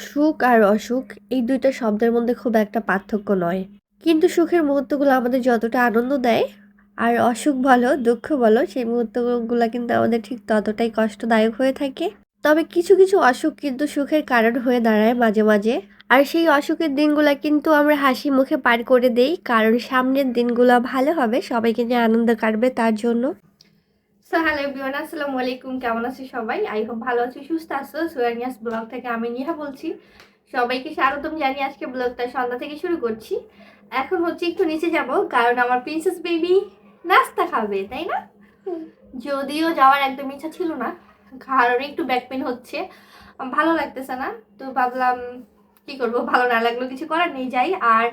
সুখ আর অসুখ এই দুইটা শব্দের মধ্যে খুব একটা পার্থক্য নয়। কিন্তু সুখের মুহূর্তগুলো আমাদের যতটা আনন্দ দেয়, আর অসুখ বলো, দুঃখ বলো, সেই মুহূর্তগুলো কিন্তু আমাদের ঠিক ততটাই কষ্টদায়ক হয়ে থাকে। তবে কিছু, কিছু অসুখ কিন্তু সুখের কারণ হয়ে দাঁড়ায় মাঝে, মাঝে। আর সেই অসুখের দিনগুলা কিন্তু আমরা হাসি মুখে পার করে দেই, কারণ সামনের দিনগুলো ভালো হবে, সবাইকে নিয়ে আনন্দ কাটবে তার জন্য। সো হ্যালো এভরিওয়ান, আসসালামু আলাইকুম। কেমন আছো সবাই? আই হোপ ভালো আছো, সুস্থ আছো। সোয়ানিয়াস ব্লগ থেকে আমি নিহা বলছি। সবাইকে স্বাগতম জানিয়ে আজকে ব্লগটা সন্ধ্যা থেকে শুরু করছি। এখন হচ্ছে একটু নিচে যাব, কারণ আমার প্রিন্সেস বেবি নাস্তা খাবে, তাই না? যদিও যাওয়ার একদম ইচ্ছা ছিল না, কারণ একটু ব্যাক পেন হচ্ছে, ভালো লাগতেছে না। তো ভাবলাম কি করব, ভালো না লাগলো কিছু করার নেই, যাই। আর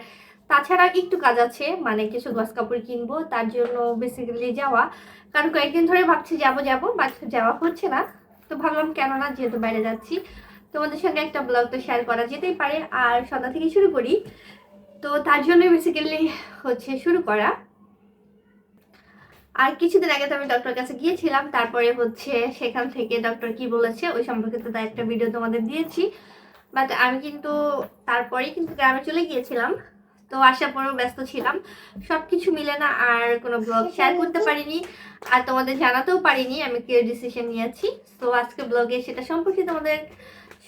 তাছাড়া একটু কাজ আছে, মানে কিছু গস কাপড় কিনবো, তার জন্য বেসিক্যালি যাওয়া। কারণ কয়েকদিন ধরে ভাবছি যাবো যাবো, বাট যাওয়া হচ্ছে না। তো ভাবলাম কেন না, যেহেতু বাইরে যাচ্ছি, তোমাদের সঙ্গে একটা ব্লগ তো শেয়ার করা যেতেই পারে। আর সন্ধ্যা থেকে শুরু করি, তো তার জন্য বেসিক্যালি হচ্ছে শুরু করা। আর কিছুদিন আগে তো আমি ডক্টর কাছে গিয়েছিলাম, তারপরে হচ্ছে সেখান থেকে ডক্টর কি বলেছে ওই সম্পর্কে তো একটা ভিডিও তোমাদের দিয়েছি। বাট আমি কিন্তু তারপরেই কিন্তু গ্রামে চলে গিয়েছিলাম, তো আসার পরেও ব্যস্ত ছিলাম, সব কিছু মিলে না আর কোনো ব্লগ শেয়ার করতে পারিনি, আর তোমাদের জানাতেও পারিনি আমি কি ডিসিশন নিয়েছি। তো আজকে ব্লগে সেটা সম্পর্কে তোমাদের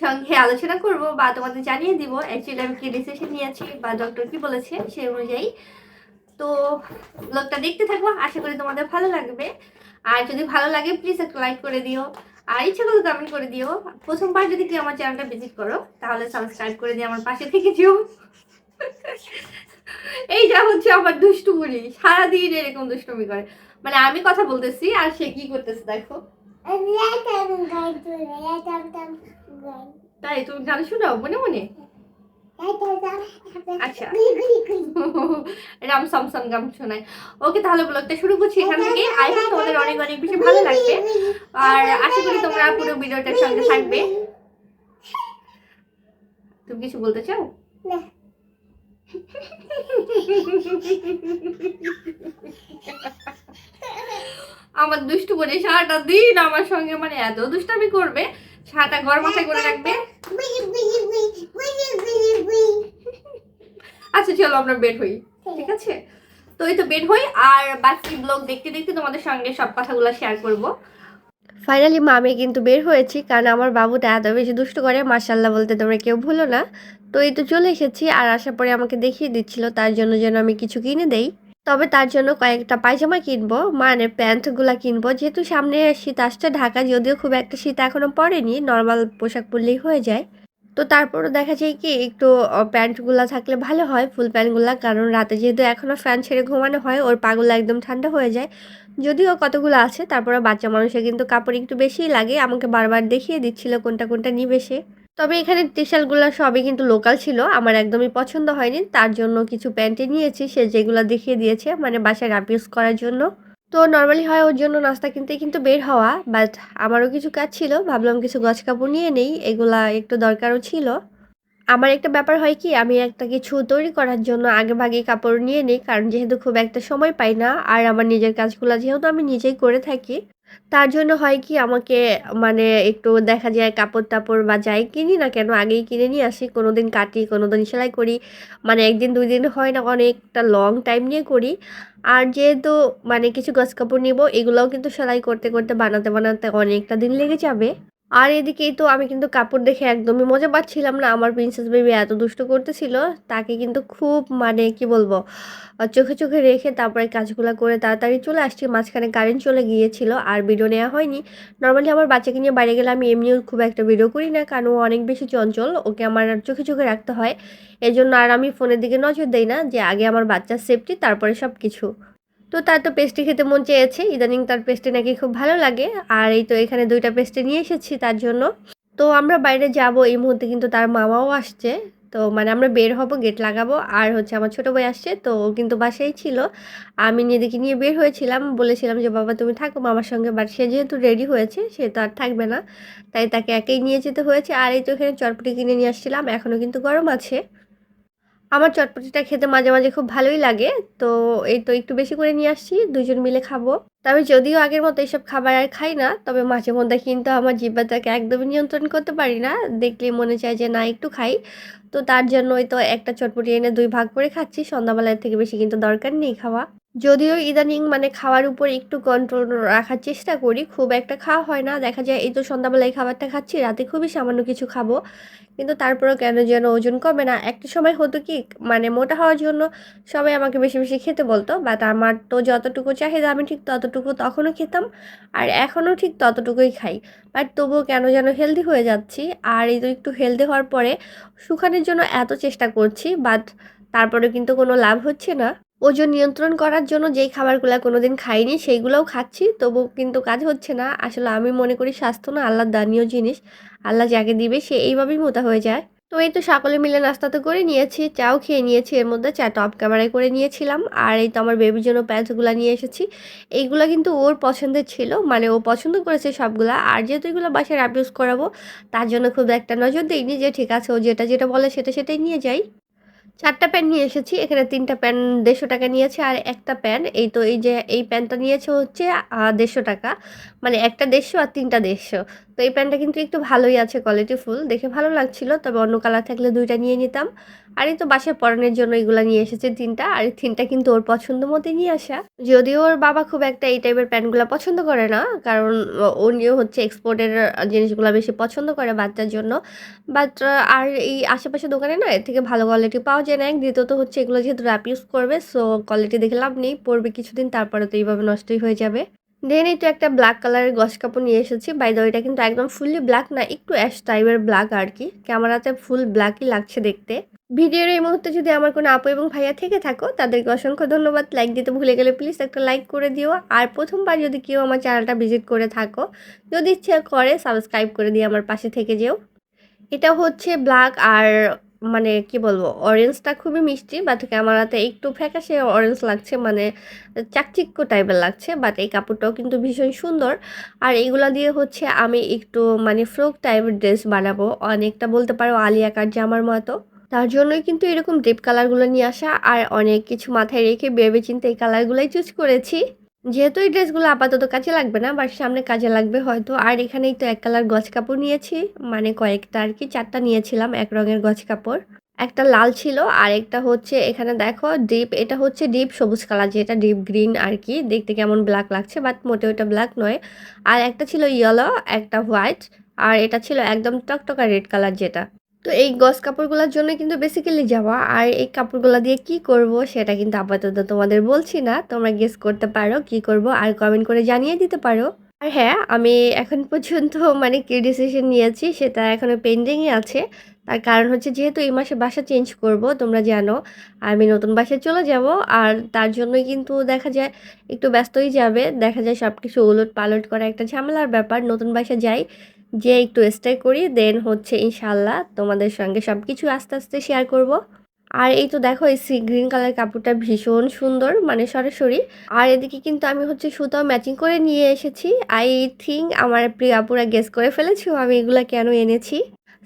সঙ্গে আলোচনা করব, বা তোমাদের জানিয়ে দিব অ্যাকচুয়ালি আমি কি ডিসিশন নিয়েছি বা ডক্টর কি বলেছে সেই অনুযায়ী। তো ব্লগটা দেখতে থাকো, আশা করি তোমাদের ভালো লাগবে। আর যদি ভালো লাগে প্লিজ একটা লাইক করে দিও, আর ইচ্ছা করলে কমেন্ট করে দিও। প্রথমবার যদি কেউ আমার চ্যানেলটা ভিজিট করো তাহলে সাবস্ক্রাইব করে দিয়ে আমার পাশে থেকে যেও। এইটা হচ্ছে আমার দুষ্টু বুড়ি, সারাদিন এরকম দুষ্টুমি করে। মানে আমি কথা বলতেছি আর সে কি করতেছে দেখো। তাই তুমি গান শোনাও মনে মনে? আচ্ছা, রাম সামসাম গান শোনায়। ওকে, তাহলে ব্লগটা শুরু করছি এখান থেকে। আই হোপ তোমাদের অনেক অনেক বেশি ভালো লাগবে, আর আশা করি তোমরা পুরো ভিডিওটার সঙ্গে থাকবে। তুমি কিছু বলতে চাও? আমার দুষ্টু বলে সারাটা দিন আমার সঙ্গে মানে এত দুষ্টামি করবে, সারাটা ঘর মাথায় করে রাখবে। আচ্ছা চলো আমরা বের হই, ঠিক আছে? তো এই তো বের হই, আর বাকি ব্লগ দেখতে দেখতে তোমাদের সঙ্গে সব কথাগুলো শেয়ার করব। ফাইনালি আমি কিন্তু বের হয়েছি, কারণ আমার বাবুটা এত বেশি দুষ্ট করে, মাশাল্লাহ বলতে তোমরা কেউ ভুলো না। তো এই তো চলে এসেছি, আর আসার পরে আমাকে দেখিয়ে দিচ্ছিল তার জন্য যেন আমি কিছু কিনে দেই। তবে তার জন্য কয়েকটা পায়জামা কিনবো, মানে প্যান্টগুলা কিনবো, যেহেতু সামনে শীত আসছে। ঢাকা যদিও খুব একটা শীত এখনো পড়েনি, নর্মাল পোশাক পরলেই হয়ে যায়। তো তারপরও দেখা যায় কি একটু প্যান্টগুলা থাকলে ভালো হয়, ফুল প্যান্টগুলা, কারণ রাতে যেহেতু এখনও ফ্যান ছেড়ে ঘুমানো হয়, ওর পাগুলা একদম ঠান্ডা হয়ে যায়। যদিও কতগুলো আছে, তারপরে বাচ্চা মানুষের কিন্তু কাপড় একটু বেশিই লাগে। আমাকে বারবার দেখিয়ে দিচ্ছিল কোনটা কোনটা নিবে সে। তবে এখানে টি শার্টগুলো সবই কিন্তু লোকাল ছিল, আমার একদমই পছন্দ হয়নি, তার জন্য কিছু প্যান্টে নিয়েছি সে যেগুলো দেখিয়ে দিয়েছে, মানে বাসায় রাফ ইউজ করার জন্য। তো নর্মালি হয় ওর জন্য নাস্তা কিনতে কিন্তু বের হওয়া, বাট আমারও কিছু কাজ ছিল, ভাবলাম কিছু গজ কাপড় নিয়ে নেই, এগুলা একটু দরকারও ছিল। আমার একটা ব্যাপার হয় কি, আমি একটা কিছু তৈরি করার জন্য আগেভাগে কাপড় নিয়ে নিই, কারণ যেহেতু খুব একটা সময় পাই না, আর আমার নিজের কাজগুলো যেহেতু আমি নিজেই করে থাকি, তার জন্য হয় কি আমাকে মানে একটু দেখা যায় কাপড় টাপড় বা যাই কিনি না কেন আগেই কিনে নিয়ে আসি, কোনোদিন কাটি কোনোদিন সেলাই করি, মানে একদিন দুই দিন হয় না, অনেকটা লং টাইম নিয়ে করি। আর যেহেতু মানে কিছু গজ কাপড় নিব, এগুলোও কিন্তু সেলাই করতে করতে বানাতে বানাতে অনেকটা দিন লেগে যাবে। আর এদিকেই তো আমি কিন্তু কাপড় দেখে একদমই মজা পাচ্ছিলাম না, আমার প্রিন্সেস বেবি এত দুষ্ট করতেছিল, তাকে কিন্তু খুব মানে কি বলবো, চোখে চোখে রেখে তারপরে কাজগুলো করে তাড়াতাড়ি চলে আসছি। মাঝখানে কারেন্ট চলে গিয়েছিল আর ভিডিও নেওয়া হয়নি। নর্মালি আমার বাচ্চাকে নিয়ে বাইরে গেলে আমি এমনিও খুব একটা ভিডিও করি না, কারণ ও অনেক বেশি চঞ্চল, ওকে আমার চোখে চোখে রাখতে হয়। এই জন্য আর আমি ফোনের দিকে নজর দেই না, যে আগে আমার বাচ্চার সেফটি তারপরে সব কিছু। তো তার তো পেস্ট্রি খেতে মন চেয়েছে, ইদানিং তার পেস্ট্রি নাকি খুব ভালো লাগে। আর এই তো এখানে 2টা পেস্ট্রি নিয়ে এসেছি তার জন্য। তো আমরা বাইরে যাব এই মুহূর্তে, কিন্তু তার মামাও আসছে। তো মানে আমরা বের হব, গেট লাগাবো, আর হচ্ছে আমার ছোটো ভাই আসছে, তো ও কিন্তু বাসায় ছিল। আমি নিজেকে নিয়ে বের হয়েছিলাম, বলেছিলাম যে বাবা তুমি থাকো মামার সঙ্গে, বাট সে যেহেতু রেডি হয়েছে সে তো আর থাকবে না, তাই তাকে একেই নিয়ে যেতে হয়েছে। আর এই তো এখানে চটপটি কিনে নিয়ে আসছিলাম, এখনও কিন্তু গরম আছে। আমার চটপটিটা খেতে মাঝে মাঝে খুব ভালোই লাগে। তো এই তো একটু বেশি করে নিয়ে আসছি, ২ জন মিলে খাবো। তবে যদিও আগের মতো এসব খাবার আর খাই না, তবে মাঝে মধ্যে কিন্তু আমার জিহ্বাটাকে একদমই নিয়ন্ত্রণ করতে পারি না। দেখলেই মনে চায় যে না একটু খাই। তো তার জন্যই তো একটা চটপটি এনে ২ ভাগ করে খাচ্ছি। সন্ধ্যাবেলার থেকে বেশি কিন্তু দরকার নেই খাওয়া। যদিও ইদানিং মানে খাওয়ার উপর একটু কন্ট্রোল রাখার চেষ্টা করি। খুব একটা খাওয়া হয় না। দেখা যায় এই তো সন্ধ্যাবেলায় খাবারটা খাচ্ছি, রাতে খুবই সামান্য কিছু খাবো। কিন্তু তারপরেও কেন যেন ওজন কমে না। একটা সময় হতো কি মানে মোটা হওয়ার জন্য সবাই আমাকে বেশি বেশি খেতে বলতো। বাট আমার তো যতটুকু চাহিদা আমি ঠিক ততটুকু তখনও খেতাম। আর এখনও ঠিক ততটুকুই খাই। বাট তবুও কেন যেন হেলদি হয়ে যাচ্ছি। আর এই তো একটু হেলদি হওয়ার পরে শুকানোর জন্য এত চেষ্টা করছি, বাট তারপরেও কিন্তু কোনো লাভ হচ্ছে না। ওজন নিয়ন্ত্রণ করার জন্য যেই খাবারগুলা কোনোদিন খাইনি সেইগুলোও খাচ্ছি, তবুও কিন্তু কাজ হচ্ছে না। আসলে আমি মনে করি স্বাস্থ্য না আল্লাহর দানীয় জিনিস। আল্লাহ যাকে দিবে সে এইভাবেই মোটা হয়ে যায়। তো এই তো সকলে মিলে নাস্তা তো করে নিয়েছি, চাও খেয়ে নিয়েছি, এর মধ্যে চাটা অফ ক্যামেরায় করে নিয়েছিলাম। আর এই তো আমার বেবির জন্য প্যান্টসগুলা নিয়ে এসেছি। এইগুলা কিন্তু ওর পছন্দের ছিল, মানে ও পছন্দ করেছে সবগুলা। আর যেহেতু এগুলো বাসায় র‍্যাপ ইউজ করাবো, তার জন্য খুব একটা নজর দেইনি যে ঠিক আছে ও যেটা যেটা বলে সেটা সেটাই নিয়ে যাই। ৪ টা প্যান নিয়ে এসেছি। এখানে ৩ টা প্যান ৳১৫০ নিয়েছে আর একটা প্যান এই তো এই যে এই প্যানটা নিয়েছে হচ্ছে ৳১৫০। মানে একটা ১৫০ আর ৩ টা ১৫০। তো এই প্যানটা কিন্তু একটু ভালোই আছে, কোয়ালিটিফুল। দেখে ভালো লাগছিল। তবে অন্য কালার থাকলে ২ টা নিয়ে নিতাম। আর এই তো বাসায় পরানোর জন্য এগুলা নিয়ে এসেছে ৩ টা। আর এই ৩ টা কিন্তু ওর পছন্দ মতই নিয়ে আসা। যদিও ওর বাবা খুব একটা এই টাইপের প্যান্টগুলা পছন্দ করে না। কারণ উনিও হচ্ছে এক্সপোর্টের জিনিসগুলা বেশি পছন্দ করে বাচ্চার জন্য। বাট আর এই আশেপাশে দোকানে না এর থেকে ভালো কোয়ালিটি পাওয়া যায় না। দ্বিতীয়ত হচ্ছে এগুলো যেহেতু র‍্যাপ ইউজ করবে, সো কোয়ালিটি দেখে লাভ নেই। পরবে কিছুদিন তারপরে তো এইভাবে নষ্টই হয়ে যাবে। দেন এই তো একটা ব্ল্যাক কালারের গজ কাপড় নিয়ে এসেছি। বাই দ্য ওয়ে এটা কিন্তু একদম ফুললি ব্ল্যাক না, একটু অ্যাশ টাইপের ব্ল্যাক আরকি। ক্যামেরাতে ফুল ব্ল্যাকই লাগছে দেখতে। ভিডিওর এই মুহূর্তে যদি আমার কোনো আপু এবং ভাইয়া থেকে থাকো, তাদেরকে অসংখ্য ধন্যবাদ। লাইক দিতে ভুলে গেলে প্লিজ একটা লাইক করে দিও। আর প্রথমবার যদি কেউ আমার চ্যানেলটা ভিজিট করে থাকো, যদি ইচ্ছে করে সাবস্ক্রাইব করে দিয়ে আমার পাশে থেকে যেও। এটা হচ্ছে ব্ল্যাক আর মানে কি বলবো, অরেঞ্জটা খুবই মিষ্টি, বাট ক্যামেরাতে একটু ফ্যাকাশে অরেঞ্জ লাগছে, মানে চাকচিক্য টাইপের লাগছে। বাট এই কাপড়টাও কিন্তু ভীষণ সুন্দর। আর এইগুলা দিয়ে হচ্ছে আমি একটু মানে ফ্রক টাইপের ড্রেস বানাবো, অনেকটা বলতে পারো আলিয়া কাট জামার মতো। তার জন্যই কিন্তু এরকম ডিপ কালারগুলো নিয়ে আসা আর অনেক কিছু মাথায় রেখে ভেবে চিন্তে এই কালারগুলোই চুজ করেছি। যেহেতু এই ড্রেসগুলো আপাতত কাজে লাগবে না, বাট সামনে কাজে লাগবে হয়তো। আর এখানেই তো এক কালার গজ কাপড় নিয়েছি, মানে কয়েকটা আর কি, ৪ টা নিয়েছিলাম এক রঙের গজ কাপড়। একটা লাল ছিল আর একটা হচ্ছে এখানে দেখো ডিপ, এটা হচ্ছে ডিপ সবুজ কালার, যেটা ডিপ গ্রিন আর কি, দেখতে কেমন ব্ল্যাক লাগছে বাট মোটেও এটা ব্ল্যাক নয়। আর একটা ছিল ইয়েলো, একটা হোয়াইট, আর এটা ছিল একদম টকটকা রেড কালার যেটা। তো এই গজ কাপড়গুলোর জন্য কিন্তু বেসিক্যালি যাওয়া। আর এই কাপড়গুলো দিয়ে কি করব সেটা কিন্তু আপাতত তোমাদের বলছি না, তোমরা গেস করতে পারো কি করব আর কমেন্ট করে জানিয়ে দিতে পারো। আর হ্যাঁ, আমি এখন পর্যন্ত মানে কি ডিসিশন নিয়েছি সেটা এখনো পেন্ডিংই আছে। তার কারণ হচ্ছে যেহেতু এই মাসে বাসা চেঞ্জ করব, তোমরা জানো আমি নতুন বাসায় চলে যাব। আর তার জন্যই কিন্তু দেখা যায় একটু ব্যস্তই যাবে, দেখা যায় সব কিছু ওলট পালট করা একটা ঝামেলার ব্যাপার। নতুন বাসায় যাই, যে একটু স্টে করি, দেন হচ্ছে ইনশাল্লাহ তোমাদের সঙ্গে সব কিছু আস্তে আস্তে শেয়ার করব। আর এই তো দেখো এই সি গ্রিন কালার কাপড়টা ভীষণ সুন্দর, মানে সরাসরি। আর এদিকে কিন্তু আমি হচ্ছে সুতাও ম্যাচিং করে নিয়ে এসেছি। আই থিঙ্ক আমার প্রিয় আপুরা গেস করে ফেলেছো আমি এগুলা কেন এনেছি।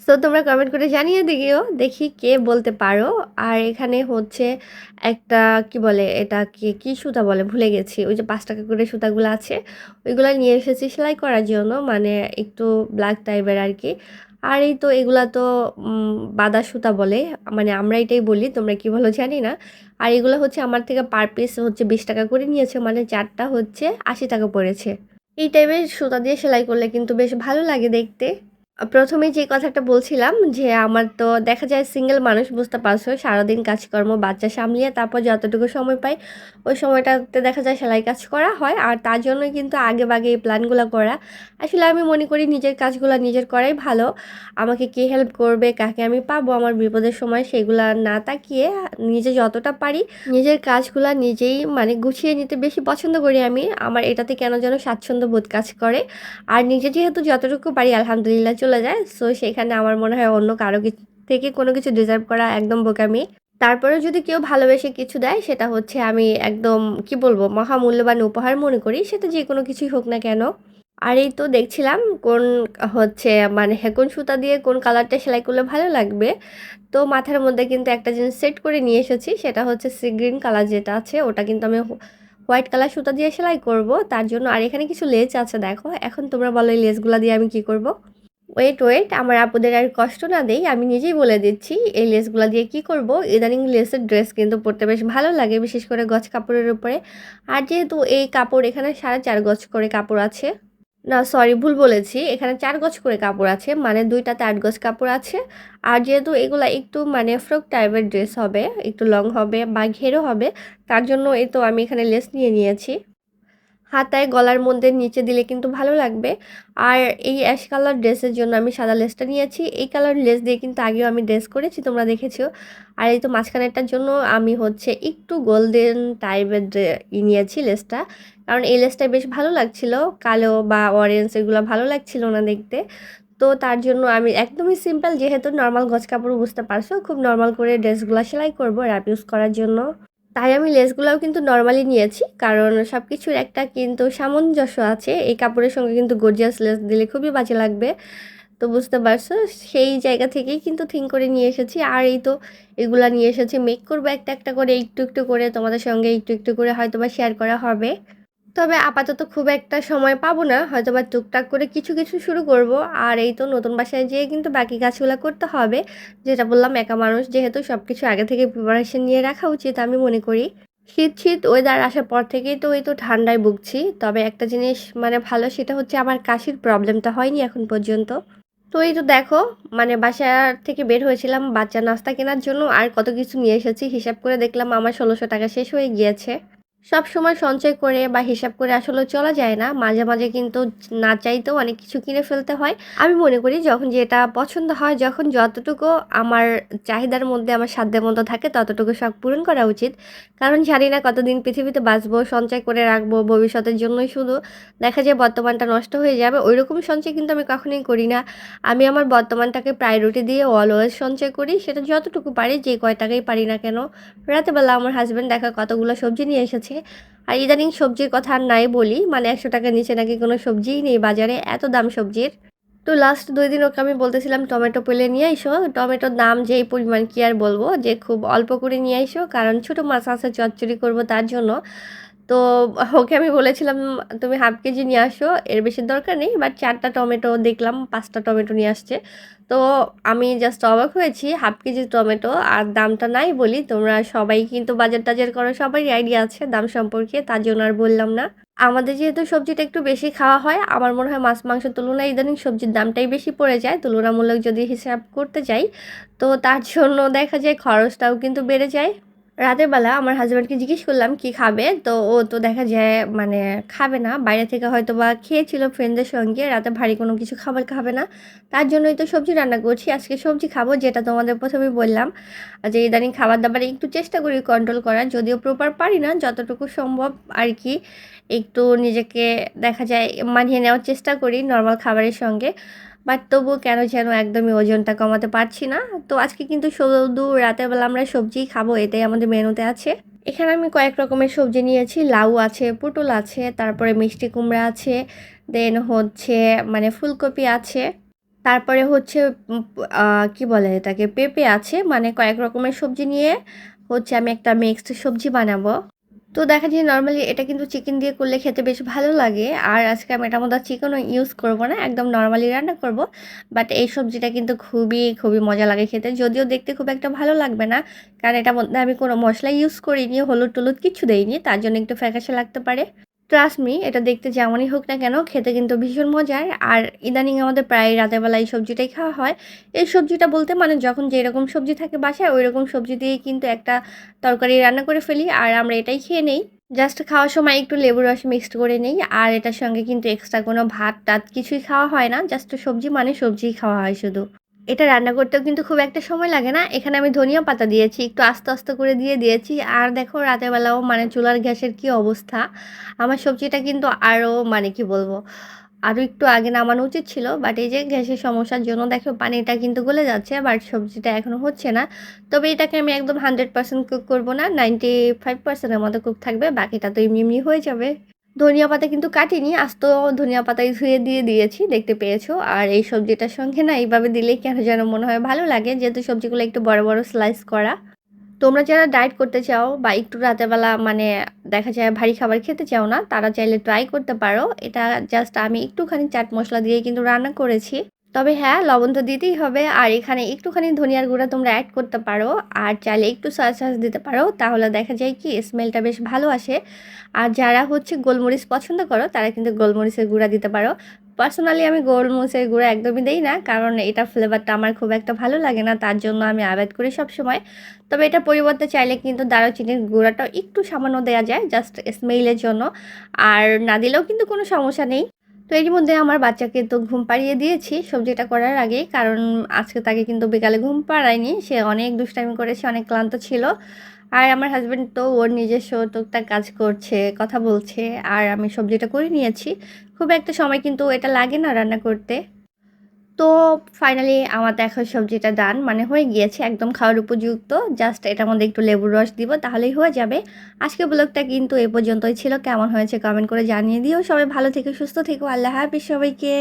সো তোমরা কমেন্ট করে জানিয়ে দিও, দেখি কে বলতে পারো। আর এখানে হচ্ছে একটা কি বলে এটাকে, কি সুতা বলে ভুলে গেছি, ওই যে ৫ টাকা করে সুতাগুলো আছে ওইগুলো নিয়ে এসেছি সেলাই করার জন্য, মানে একটু ব্ল্যাক টাইপের আর কি। আর এই তো এগুলা তো বাদা সুতা বলে, মানে আমরা এটাই বলি, তোমরা কি বলো জানি না। আর এগুলো হচ্ছে আমার থেকে পার পিস হচ্ছে ২০ টাকা করে নিয়েছে, মানে ৪টা হচ্ছে ৮০ টাকা পড়েছে। এই টাইপের সুতা দিয়ে সেলাই করলে কিন্তু বেশ ভালো লাগে দেখতে। প্রথমেই যে কথাটা বলছিলাম যে আমার তো দেখা যায় সিঙ্গেল মানুষ, বুঝতে পারছো, সারাদিন কাজকর্ম বাচ্চা সামলিয়ে তারপর যতটুকু সময় পাই ওই সময়টাতে দেখা যায় সেলাই কাজ করা হয়। আর তার জন্যই কিন্তু আগেভাগে এই প্ল্যানগুলো করা। আসলে আমি মনে করি নিজের কাজগুলো নিজের করাই ভালো। আমাকে কে হেল্প করবে, কাকে আমি পাবো আমার বিপদের সময়, সেগুলা না তাকিয়ে নিজে যতটা পারি নিজের কাজগুলা নিজেই মানে গুছিয়ে নিতে বেশি পছন্দ করি আমি। আমার এটাতে কেন যেন স্বাচ্ছন্দ্য বোধ কাজ করে। আর নিজে যেহেতু যতটুকু পারি আলহামদুলিল্লাহ চলে যায়, সো সেখানে আমার মনে হয় অন্য কারো থেকে কোনো কিছু ডিজার্ভ করা একদম বোকামি। তারপরেও যদি কেউ ভালোবেসে কিছু দেয় সেটা হচ্ছে আমি একদম কি বলবো মহামূল্যবান উপহার মনে করি, সেটা যে কোনো কিছুই হোক না কেন। আর এই তো দেখছিলাম কোন হচ্ছে মানে কোন সুতা দিয়ে কোন কালারটা সেলাই করলে ভালো লাগবে। তো মাথার মধ্যে কিন্তু একটা জিনিস সেট করে নিয়ে এসেছি, সেটা হচ্ছে সি গ্রিন কালার যেটা আছে ওটা কিন্তু আমি হোয়াইট কালার সুতা দিয়ে সেলাই করব তার জন্য। আর এখানে কিছু লেস আছে দেখো, এখন তোমরা বলো এই লেসগুলো দিয়ে আমি কি করব। ওয়েট ওয়েট, আমার আপুদের আর কষ্ট না দেই, আমি নিজেই বলে দিচ্ছি এই লেসগুলো দিয়ে কি করব। ইদানিং লেসের ড্রেস কিন্তু পরতে বেশ ভালো লাগে, বিশেষ করে গজ কাপড়ের উপরে। আর যেহেতু এই কাপড় এখানে 4.5 গজ করে কাপড় আছে, না সরি ভুল বলেছি, এখানে 4 গজ করে কাপড় আছে, মানে দুইটাতে 8 গজ কাপড় আছে। আর যেহেতু এগুলা একটু মানে ফ্রক টাইপের ড্রেস হবে, একটু লং হবে বা ঘেরও হবে, তার জন্য এই তো আমি এখানে লেস নিয়ে নিয়েছি। হাতায় গলার মধ্যে নিচে দিলে কিন্তু ভালো লাগবে। আর এই অ্যাশ কালার ড্রেসের জন্য আমি সাদা লেসটা নিয়েছি, এই কালার লেস দিয়ে কিন্তু আগেও আমি ড্রেস করেছি, তোমরা দেখেছো। আর এই তো মাঝখানেরটার জন্য আমি হচ্ছে একটু গোল্ডেন টাইপের নিয়েছি লেসটা, কারণ এই লেসটা বেশ ভালো লাগছিল, কালো বা অরেঞ্জ এগুলো ভালো লাগছিল না দেখতে। তো তার জন্য আমি একদমই সিম্পল, যেহেতু নর্মাল গজ কাপড় বুঝতে পারছো, খুব নর্মাল করে ড্রেসগুলো সেলাই করবো র্যাপ ইউজ করার জন্য। তাই আমি লেসগুলোও কিন্তু নর্মালি নিয়েছি, কারণ সব কিছুর একটা কিন্তু সামঞ্জস্য আছে, এই কাপড়ের সঙ্গে কিন্তু গর্জিয়াস লেস দিলে খুবই বাজে লাগবে। তো বুঝতে পারছো, সেই জায়গা থেকেই কিন্তু থিঙ্ক করে নিয়ে এসেছি। আর এই তো এগুলা নিয়ে এসেছি, মেক করবো একটা একটা করে, একটু একটু করে তোমাদের সঙ্গে একটু একটু করে হয়তো বা শেয়ার করা হবে। তবে আপাতত খুব একটা সময় পাবো না, হয়তো বা টুকটাক করে কিছু কিছু শুরু করব। আর এই তো নতুন বাসায় যেয়ে কিন্তু বাকি কাজগুলো করতে হবে, যেটা বললাম একা মানুষ যেহেতু সব কিছু আগে থেকে প্রিপারেশন নিয়ে রাখা উচিত আমি মনে করি। শীত শীত ওয়েদার আসার পর থেকেই তো এই তো ঠান্ডায় ভুগছি, তবে একটা জিনিস মানে ভালো, সেটা হচ্ছে আমার কাশির প্রবলেমটা হয়নি এখন পর্যন্ত। তো এই তো দেখো, মানে বাসা থেকে বের হয়েছিলাম বাচ্চা নাস্তা কেনার জন্য, আর কত কিছু নিয়ে এসেছি, হিসাব করে দেখলাম আমার 1600 টাকা শেষ হয়ে গিয়েছে। সব সময় সঞ্চয় করে বা হিসাব করে আসলে চলা যায় না, মাঝে মাঝে কিন্তু না চাইতেও অনেক কিছু কিনে ফেলতে হয়। আমি মনে করি যখন যেটা পছন্দ হয়, যখন যতটুকু আমার চাহিদার মধ্যে আমার সাধ্যের মধ্যে থাকে ততটুকু শখ পূরণ করা উচিত। কারণ জানি না কতদিন পৃথিবীতে বাঁচবো, সঞ্চয় করে রাখবো ভবিষ্যতের জন্যই শুধু, দেখা যায় বর্তমানটা নষ্ট হয়ে যাবে, ওই রকম সঞ্চয় কিন্তু আমি কখনোই করি না। আমি আমার বর্তমানটাকে প্রায়োরিটি দিয়ে অলওয়েজ সঞ্চয় করি, সেটা যতটুকু পারি, যে কয় টাকাই পারি না কেন। রাতেবেলা আমার হাজব্যান্ড দেখা কতগুলো সবজি নিয়ে এসেছে, আর ইদানিং সবজির কথা আর নাই বলি, মানে 100 টাকার নিচে নাকি কোনো সবজিই নেই বাজারে, এত দাম সবজির। তো লাস্ট 2 দিন ওকে আমি বলতেছিলাম টমেটো পেলে নিয়ে আইসো, টমেটোর দাম যেই পরিমাণ কি আর বলবো, যে খুব অল্প করে নিয়ে আইসো, কারণ ছোটো মাছ আছে চচ্চড়ি করবো তার জন্য। তো ওকে আমি বলেছিলাম তুমি হাফ কেজি নিয়ে আসো, এর বেশি দরকার নেই, বাট 4টা টমেটো দেখলাম 5টা টমেটো নিয়ে আসছে। তো আমি জাস্ট অবাক হয়েছি, হাফ কেজি টমেটো আর দামটা নাই বলি, তোমরা সবাই কিন্তু বাজার টাজার করো, সবারই আইডিয়া আছে দাম সম্পর্কে, তার জন্য আর বললাম না। আমাদের যেহেতু সবজিটা একটু বেশি খাওয়া হয়, আমার মনে হয় মাছ মাংসের তুলনায় ইদানিং সবজির দামটাই বেশি পড়ে যায় তুলনামূলক যদি হিসাব করতে যাই। তো তার জন্য দেখা যায় খরচটাও কিন্তু বেড়ে যায়। রাতের বেলা আমার হাজব্যান্ডকে জিজ্ঞেস করলাম কি খাবে, তো ও তো দেখা যায় মানে খাবে না, বাইরে থেকে হয়তো বা খেয়েছিল ফ্রেন্ডদের সঙ্গে, রাতে ভারী কোনো কিছু খাবার খাবে না। তার জন্যই তো সবজি রান্না করছি, আজকে সবজি খাবো, যেটা তোমাদের প্রথমেই বললাম যে ইদানিং খাবার দাবারে একটু চেষ্টা করি কন্ট্রোল করার, যদিও প্রপার পারি না, যতটুকু সম্ভব আর কি। একটু নিজেকে দেখা যায় মানিয়ে নেওয়ার চেষ্টা করি নর্মাল খাবারের সঙ্গে, বাট তবুও কেন যেন একদমই ওজনটা কমাতে পারছি না। তো আজকে কিন্তু শুধু রাতের বেলা আমরা সবজিই খাবো, এটাই আমাদের মেনুতে আছে। এখানে আমি কয়েক রকমের সবজি নিয়েছি, লাউ আছে, পটল আছে, তারপরে মিষ্টি কুমড়া আছে, দেন হচ্ছে মানে ফুলকপি আছে, তারপরে হচ্ছে কি বলে এটাকে, পেঁপে আছে, মানে কয়েক রকমের সবজি নিয়ে হচ্ছে আমি একটা মিক্সড সবজি বানাবো। তো দেখা যায় নর্মালি এটা কিন্তু চিকেন দিয়ে করলে খেতে বেশ ভালো লাগে, আর আজকে আমি এটার মধ্যে চিকেনও ইউজ করব না, একদম নর্মালি রান্না করব। বাট এই সবজিটা কিন্তু খুবই খুবই মজা লাগে খেতে, যদিও দেখতে খুব একটা ভালো লাগবে না, কারণ এটার মধ্যে আমি কোনো মশলা ইউজ করিনি, হলুদ টলুদ কিছু দেইনি, তার জন্য একটু ফ্যাকাশে লাগতে পারে। ট্রাস্ট মি, এটা দেখতে যেমনই হোক না কেন খেতে কিন্তু ভীষণ মজার। আর ইদানিং আমাদের প্রায় রাতের বেলা এই সবজিটাই খাওয়া হয়। এই সবজিটা বলতে মানে যখন যেরকম সবজি থাকে বাসায় ওই রকম সবজি দিয়েই কিন্তু একটা তরকারি রান্না করে ফেলি, আর আমরা এটাই খেয়ে নেই। জাস্ট খাওয়ার সময় একটু লেবুর রস মিক্সড করে নেই, আর এটার সঙ্গে কিন্তু এক্সট্রা কোনো ভাত টাত কিছুই খাওয়া হয় না, জাস্ট সবজি মানে সবজিই খাওয়া হয় শুধু। এটা রান্না করতেও কিন্তু খুব একটা সময় লাগে না, এখানে আমি ধনিয়া পাতা দিয়েছি, একটু আস্তে আস্তে করে দিয়ে দিয়েছি। আর দেখো রাতের বেলাও মানে চুলার গ্যাসের কি অবস্থা, আমার সবজিটা কিন্তু আরও মানে কি বলবো, আরও একটু আগে নামানো উচিত ছিল, বাট এই যে গ্যাসের সমস্যার জন্য দেখো পানিটা কিন্তু গলে যাচ্ছে, বাট সবজিটা এখনও হচ্ছে না। তবে এটাকে আমি একদম 100% কুক করবো না, 95%-এর মতো কুক থাকবে, বাকিটা তো এমনি এমনি হয়ে যাবে। ধনিয়া পাতা কিন্তু কাটিনি, আস্ত ধনিয়া পাতায় ধুয়ে দিয়ে দিয়েছি, দেখতে পেয়েছো। আর এই সবজিটার সঙ্গে না এইভাবে দিলেই কেন যেন মনে হয় ভালো লাগে, যেহেতু সবজিগুলো একটু বড় বড় স্লাইস করা। তোমরা যারা ডায়েট করতে চাও বা একটু রাতের বেলা মানে দেখা যায় ভারী খাবার খেতে চাও না, তারা চাইলে ট্রাই করতে পারো। এটা জাস্ট আমি একটুখানি চাট মশলা দিয়ে কিন্তু রান্না করেছি। তবে হ্যাঁ, লবণ তো দিতেই হবে। আর এখানে একটুখানি ধনিয়ার গুঁড়া তোমরা অ্যাড করতে পারো, আর চাইলে একটু সয়া সস দিতে পারো, তাহলে দেখা যায় কি স্মেলটা বেশ ভালো আসে। আর যারা হচ্ছে গোলমরিচ পছন্দ করো তারা কিন্তু গোলমরিচের গুঁড়া দিতে পারো। পার্সোনালি আমি গোলমরিচের গুঁড়া একদমই দেই না, কারণ এটা ফ্লেভারটা আমার খুব একটা ভালো লাগে না, তার জন্য আমি অ্যাভয়েড করি সবসময়। তবে এটা পরিবর্তে চাইলে কিন্তু দারুচিনির গুঁড়াটাও একটু সামান্য দেওয়া যায়, জাস্ট স্মেলের জন্য। আর না দিলেও কিন্তু কোনো সমস্যা নেই। তো এর মধ্যে আমার বাচ্চাকে তো ঘুম পাড়িয়ে দিয়েছি সবজিটা করার আগে, কারণ আজকে তাকে কিন্তু বিকালে ঘুম পাড়ায়নি, সে অনেক দুষ্টামি করেছে, অনেক ক্লান্ত ছিল। আর আমার হাজব্যান্ড তো ওর নিজস্ব টুকটাক কাজ করছে, কথা বলছে, আর আমি সবজিটা করে নিয়েছি। খুব একটা সময় কিন্তু এটা লাগে না রান্না করতে। তো ফাইনালি আমার দেখা সবজিটা ডান, মানে হয়ে গিয়েছে, একদম খাওয়ার উপযুক্ত। জাস্ট এটার মধ্যে একটু লেবুর রস দিব, তাহলেই হয়ে যাবে। আজকের ব্লগটা কিন্তু এ পর্যন্তই ছিল। কেমন হয়েছে কমেন্ট করে জানিয়ে দিও। সবাই ভালো থেকো, সুস্থ থেকো। আল্লাহ হাফিজ সবাইকে।